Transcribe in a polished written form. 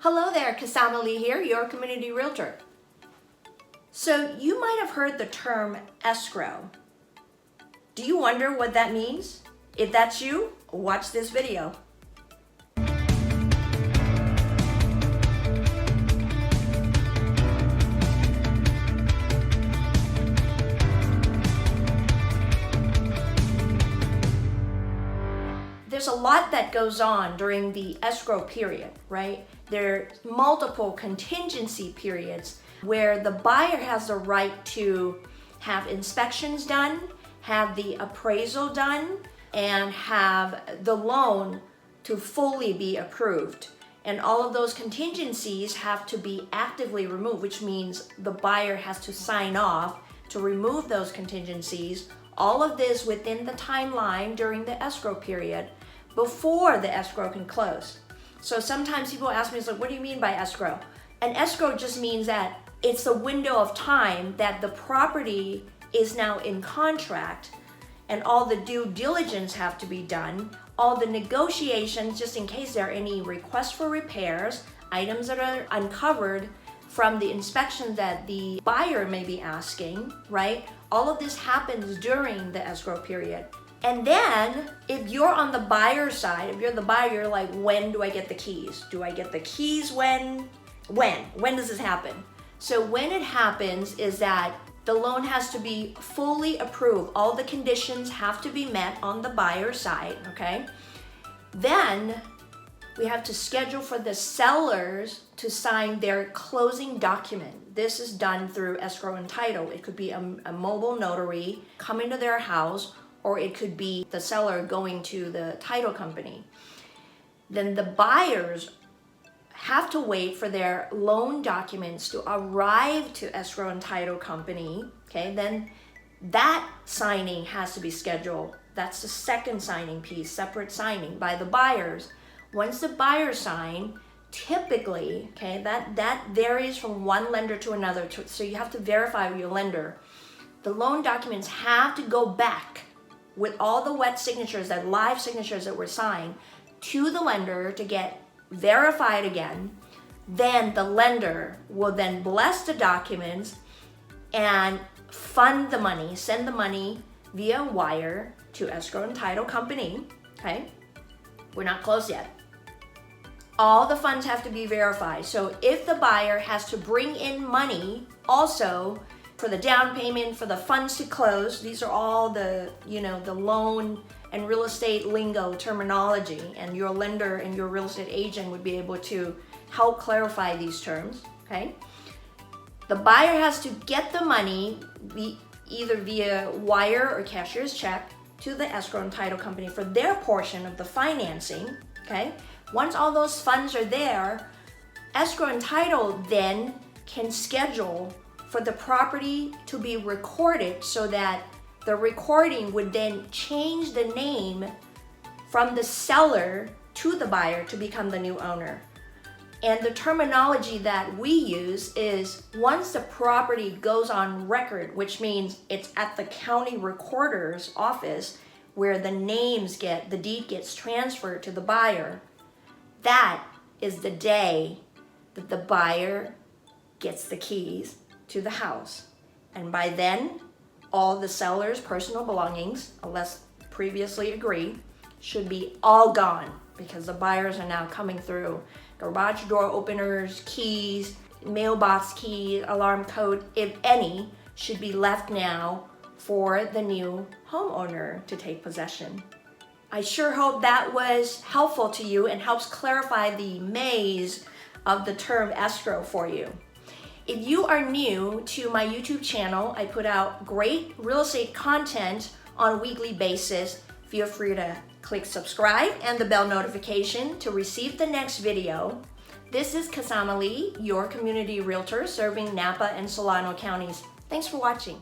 Hello there, Kasama here, your community realtor. So you might have heard the term escrow. Do you wonder what that means? If that's you, watch this video. There's a lot that goes on during the escrow period, right? There are multiple contingency periods where the buyer has the right to have inspections done, have the appraisal done, and have the loan to fully be approved. And all of those contingencies have to be actively removed, which means the buyer has to sign off to remove those contingencies. All of this within the timeline during the escrow period before the escrow can close. So sometimes people ask me, it's like, what do you mean by escrow? And escrow just means that it's the window of time that the property is now in contract and all the due diligence have to be done, all the negotiations, just in case there are any requests for repairs, items that are uncovered from the inspection that the buyer may be asking, right? All of this happens during the escrow period. And then if you're on the buyer side, if you're the buyer, you're like, when do I get the keys? Do I get the keys when? When does this happen? So when it happens is that the loan has to be fully approved. All the conditions have to be met on the buyer side, okay? Then we have to schedule for the sellers to sign their closing document. This is done through escrow and title. It could be a mobile notary coming to their house, or it could be the seller going to the title company. Then the buyers have to wait for their loan documents to arrive to escrow and title company, okay? Then that signing has to be scheduled. That's the second signing piece, separate signing by the buyers. Once the buyers sign, typically, okay, that varies from one lender to another, so you have to verify with your lender. The loan documents have to go back with all the wet signatures, that live signatures that were signed, to the lender to get verified again. Then the lender will then bless the documents and fund the money, send the money via wire to escrow and title company, okay? We're not closed yet. All the funds have to be verified. So if the buyer has to bring in money also for the down payment, for the funds to close, these are all the, the loan and real estate lingo terminology, and your lender and your real estate agent would be able to help clarify these terms, okay? The buyer has to get the money either via wire or cashier's check to the escrow and title company for their portion of the financing, okay? Once all those funds are there, escrow and title then can schedule for the property to be recorded, so that the recording would then change the name from the seller to the buyer to become the new owner. And the terminology that we use is, once the property goes on record, which means it's at the county recorder's office where the deed gets transferred to the buyer, that is the day that the buyer gets the keys to the house. And by then, all the seller's personal belongings, unless previously agreed, should be all gone, because the buyers are now coming through. Garage door openers, keys, mailbox key, alarm code, if any, should be left now for the new homeowner to take possession. I sure hope that was helpful to you and helps clarify the maze of the term escrow for you. If you are new to my YouTube channel, I put out great real estate content on a weekly basis. Feel free to click subscribe and the bell notification to receive the next video. This is Kasama, your community realtor serving Napa and Solano counties. Thanks for watching.